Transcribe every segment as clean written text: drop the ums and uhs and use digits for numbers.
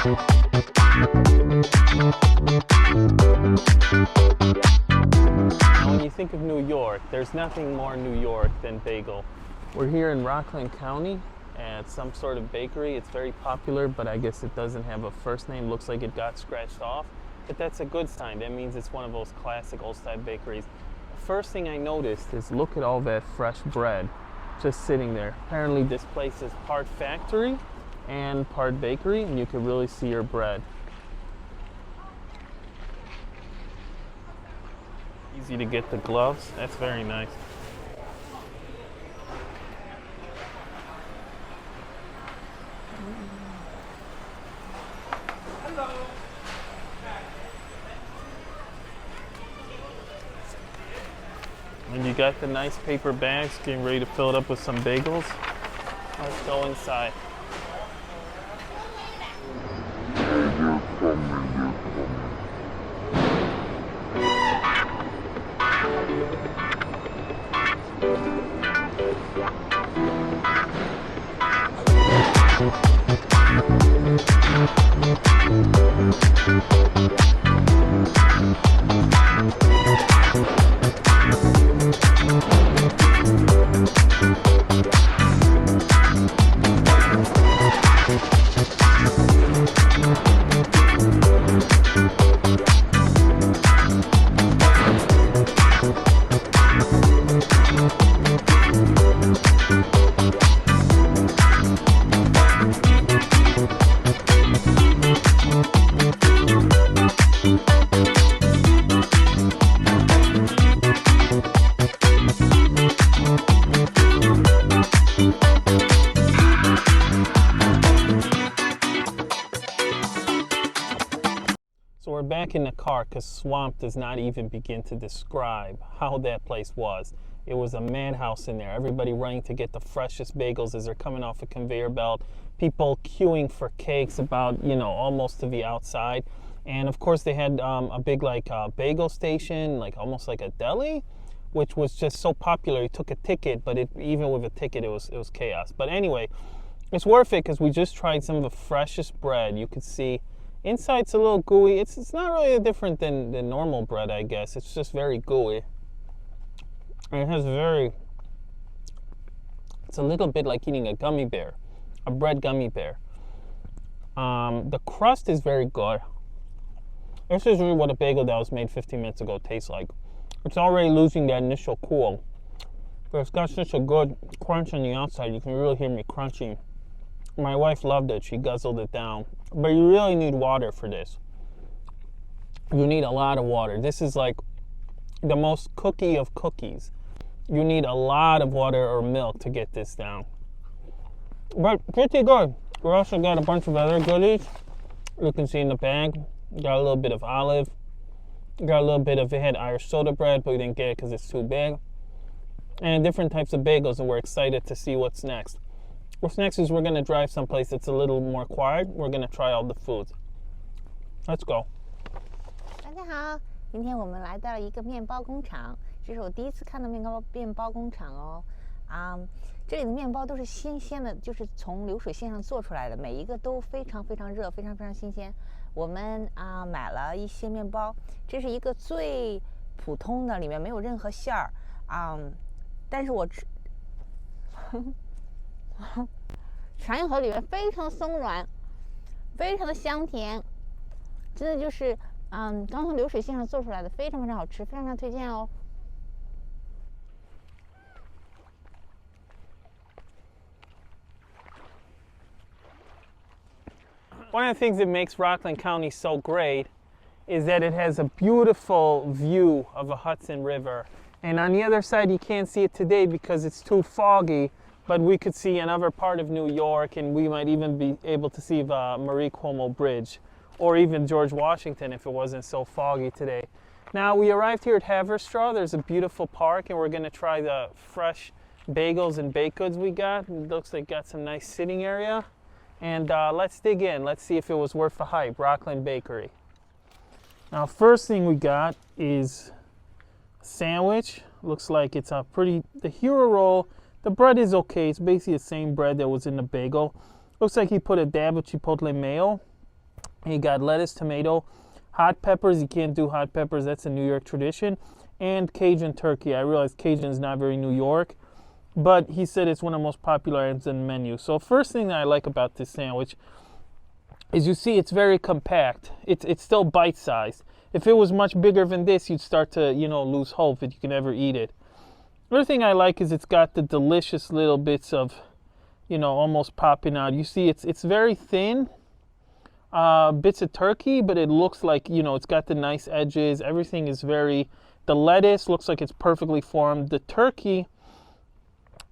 When you think of New York, there's nothing more New York than bagel. We're here in Rockland County at some sort of bakery. It's very popular, but I guess it doesn't have a first name. Looks like it got scratched off, but that's a good sign. That means it's one of those classic old-style bakeries. The first thing I noticed is look at all that fresh bread just sitting there. Apparently this place is part factory and part bakery, and you can really see your bread. Easy to get the gloves. That's very nice. Hello. And you got the nice paper bags, getting ready to fill it up with some bagels. Let's go inside. So we're back in the car because swamp does not even begin to describe how that place was. It was a madhouse in there. Everybody running to get the freshest bagels as they're coming off a conveyor belt. People queuing for cakes about, almost to the outside. And of course they had a big bagel station, almost like a deli, which was just so popular. You took a ticket, but even with a ticket, it was chaos. But anyway, it's worth it because we just tried some of the freshest bread. You could see inside's a little gooey. It's not really different than normal bread, I guess. It's just very gooey. And it has it's a little bit like eating a gummy bear, a bread gummy bear. The crust is very good. This is really what a bagel that was made 15 minutes ago tastes like. It's already losing that initial cool, but it's got such a good crunch on the outside. You can really hear me crunching. My wife loved it. She guzzled it down. But you really need water for this. You need a lot of water. This is like the most cookie of cookies. You need a lot of water or milk to get this down. But pretty good. We also got a bunch of other goodies. You can see in the bag. Got a little bit of olive. Got a little bit of, it had Irish soda bread, but we didn't get it because it's too big. And different types of bagels, and we're excited to see what's next. What's next is we're going to drive someplace that's a little more quiet. We're going to try all the foods. Let's go. 大家好，今天我们来到了一个面包工厂，这是我第一次看到面包工厂哦。这里的面包都是新鲜的，就是从流水线上做出来的，每一个都非常非常热，非常非常新鲜。我们买了一些面包，这是一个最普通的，里面没有任何馅儿但是我茶叶盒里面非常松软，非常的香甜，真的就是刚从流水线上做出来的，非常非常好吃，非常非常推荐哦。One of the things that makes Rockland County so great is that it has a beautiful view of the Hudson River. And on the other side, you can't see it today because it's too foggy, but we could see another part of New York, and we might even be able to see the Marie Cuomo Bridge, or even George Washington if it wasn't so foggy today. Now, we arrived here at Haverstraw. There's a beautiful park, and we're going to try the fresh bagels and baked goods we got. It looks like got some nice sitting area. And let's dig in. Let's see if it was worth the hype. Rockland Bakery. Now, first thing we got is a sandwich. Looks like it's the hero roll. The bread is okay. It's basically the same bread that was in the bagel. Looks like he put a dab of chipotle mayo You got lettuce, tomato, hot peppers. You can't do hot peppers. That's a New York tradition. And Cajun turkey. I realize Cajun is not very New York, but he said it's one of the most popular items in the menu. So first thing that I like about this sandwich is you see it's very compact. It's still bite-sized. If it was much bigger than this, you'd start to, lose hope that you can ever eat it. Another thing I like is it's got the delicious little bits of, almost popping out. You see it's very thin, bits of turkey, but it looks like, it's got the nice edges. Everything is the lettuce looks like it's perfectly formed. The turkey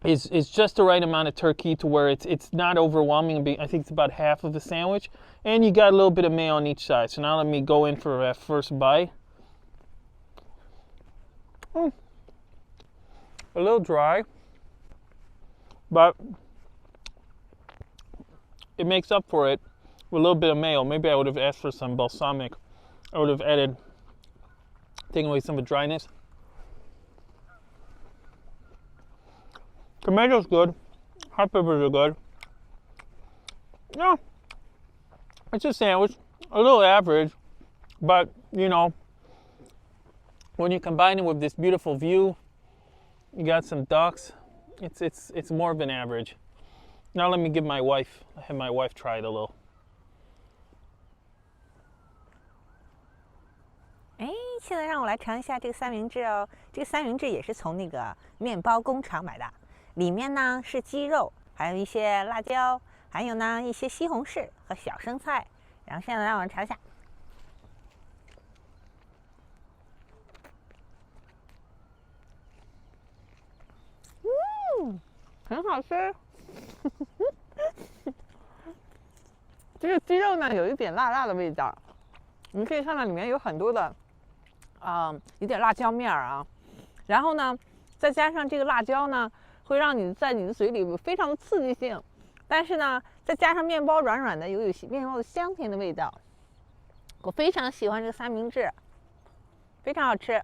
is just the right amount of turkey to where it's not overwhelming. I think it's about half of the sandwich. And you got a little bit of mayo on each side. So now let me go in for that first bite. A little dry, but it makes up for it with a little bit of mayo. Maybe I would have asked for some balsamic. I would have taken away some of the dryness. Tomatoes good. Hot peppers are good. Yeah, it's a sandwich. A little average, but when you combine it with this beautiful view, you got some ducks. It's more of an average. Now let me have my wife try it a little. 现在让我来尝一下这个三明治哦。这个三明治也是从那个面包工厂买的，里面呢是鸡肉，还有一些辣椒，还有呢一些西红柿和小生菜。然后现在让我尝一下。很好吃。这个鸡肉呢有一点辣辣的味道，你可以看到里面有很多的。有点辣椒面啊，然后呢，再加上这个辣椒呢，会让你在你的嘴里有非常的刺激性，但是呢，再加上面包软软的，有面包的香甜的味道，我非常喜欢这个三明治，非常好吃。